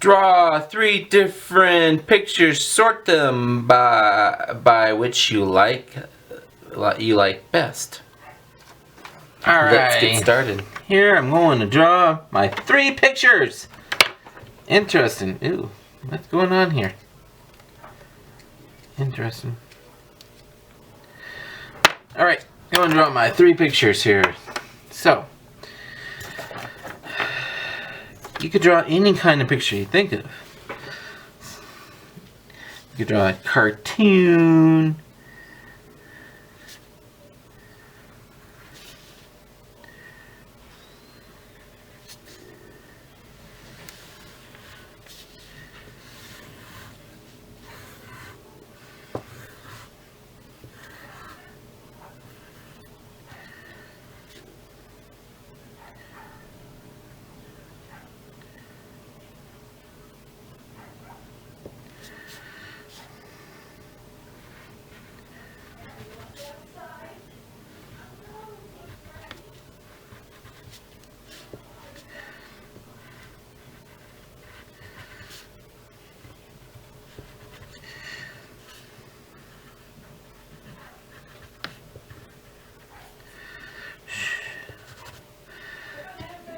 Draw 3 different pictures. Sort them by which you like best. Alright. Let's get started. Here I'm going to draw my 3 pictures. Interesting. Ooh, what's going on here? Interesting. Alright, going to draw my 3 pictures here. So, you could draw any kind of picture you think of. You could draw a cartoon.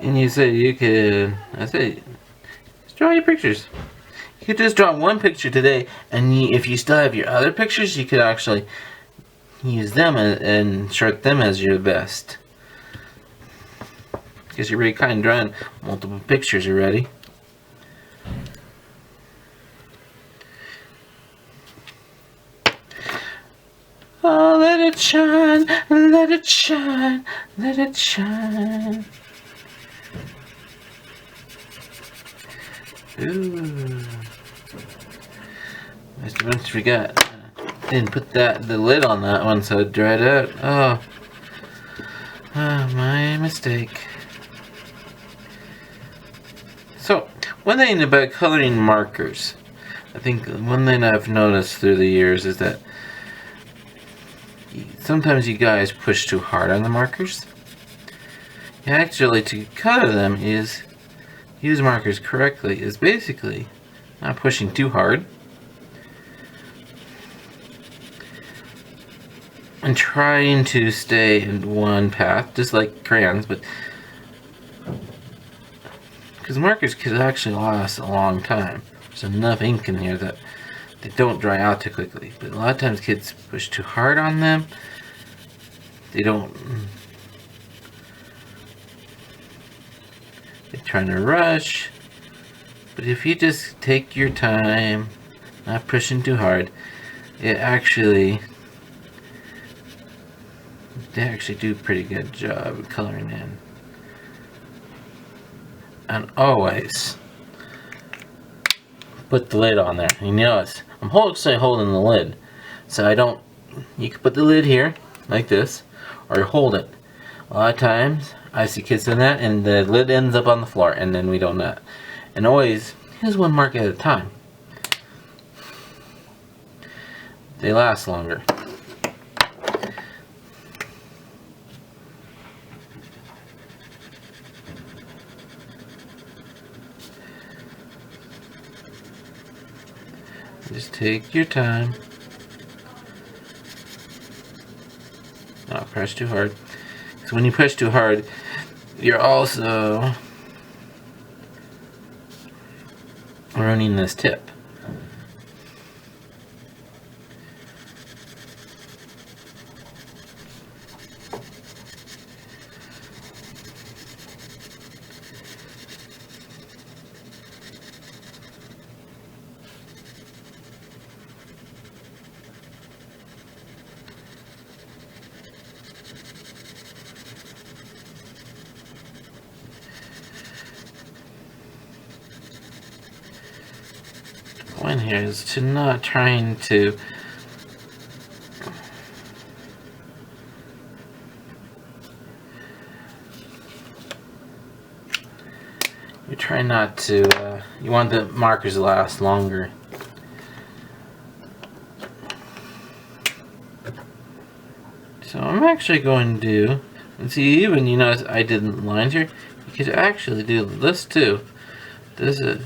And you say you could, I say, just draw your pictures. You could just draw one picture today, and if you still have your other pictures, you could actually use them and chart them as your best. Because you're already kind of drawing multiple pictures already. Oh, let it shine, let it shine, let it shine. Ooh. I almost forgot. Didn't put the lid on that one, so it dried out. Oh, my mistake. So, one thing about coloring markers, I think one thing I've noticed through the years is that sometimes you guys push too hard on the markers. Actually, to color them is use markers correctly is basically not pushing too hard and trying to stay in one path, just like crayons, but because markers could actually last a long time. There's enough ink in here that they don't dry out too quickly, but a lot of times kids push too hard on them. They don't. They're trying to rush, but if you just take your time, not pushing too hard, they actually do a pretty good job of coloring in. And always put the lid on there. You notice I'm actually holding the lid, so I don't. You can put the lid here like this, or hold it. A lot of times I see kids doing that, and the lid ends up on the floor, and then we don't know. And always use one mark at a time. They last longer. Just take your time. Not press too hard. Because when you push too hard, you're also ruining this tip. Point here is to not trying to you try not to you want the markers to last longer. So I'm actually going to do, and see, even you notice I did lines here, you could actually do this too. This is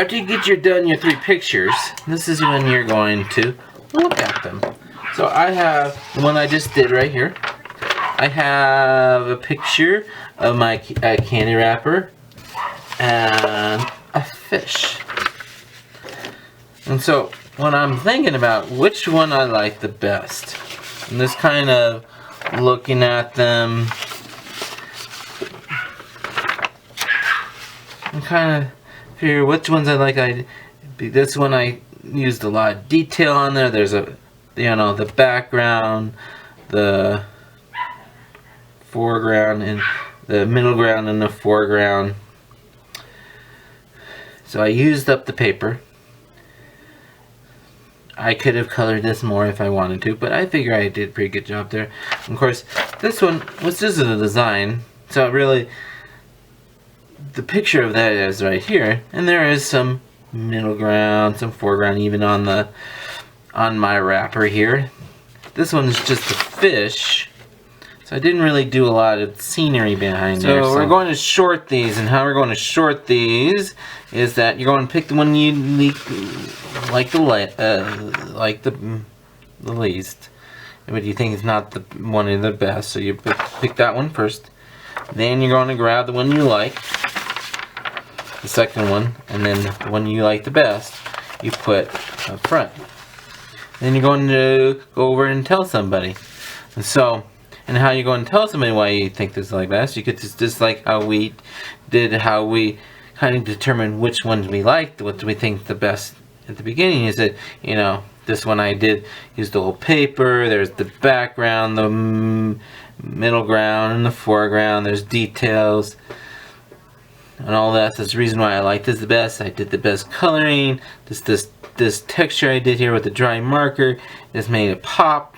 after you get done your 3 pictures, this is when you're going to look at them. So I have the one I just did right here. I have a picture of my candy wrapper and a fish. And so when I'm thinking about which one I like the best, and just kind of looking at them, and kind of figure which ones I like. This one I used a lot of detail on there. There's a, the background, the foreground, and the middle ground and the foreground. So I used up the paper. I could have colored this more if I wanted to, but I figure I did a pretty good job there. And of course, this one was just a design, so it really, the picture of that is right here, and there is some middle ground, some foreground, even on my wrapper here. This one's just a fish. So I didn't really do a lot of scenery behind there. So we're going to short these, and how we're going to short these is that you're going to pick the one you like the least, but you think is not the one of the best. So you pick that one first. Then you're going to grab the one you like, the second one, and then the one you like the best, you put up front. Then you're going to go over and tell somebody. And how you're going to tell somebody why you think this is like best, you could just like how we kind of determined which ones we liked, what do we think the best at the beginning. You said, this one I did use the whole paper, there's the background, the middle ground, and the foreground, there's details, and all that. So that's the reason why I like this the best. I did the best coloring, this texture I did here with the dry marker, just made it pop.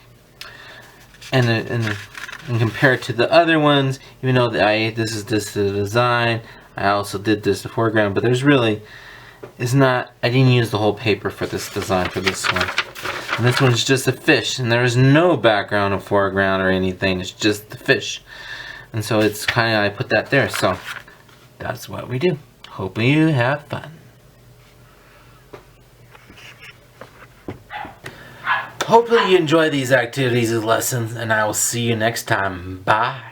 And compared to the other ones, even though this is the design, I also did this the foreground, but there's really, I didn't use the whole paper for this design for this one. And this one's just a fish, and there's no background or foreground or anything, it's just the fish. And so it's kind of, I put that there, so that's what we do. Hope you have fun. Hopefully you enjoy these activities and lessons, and I will see you next time. Bye.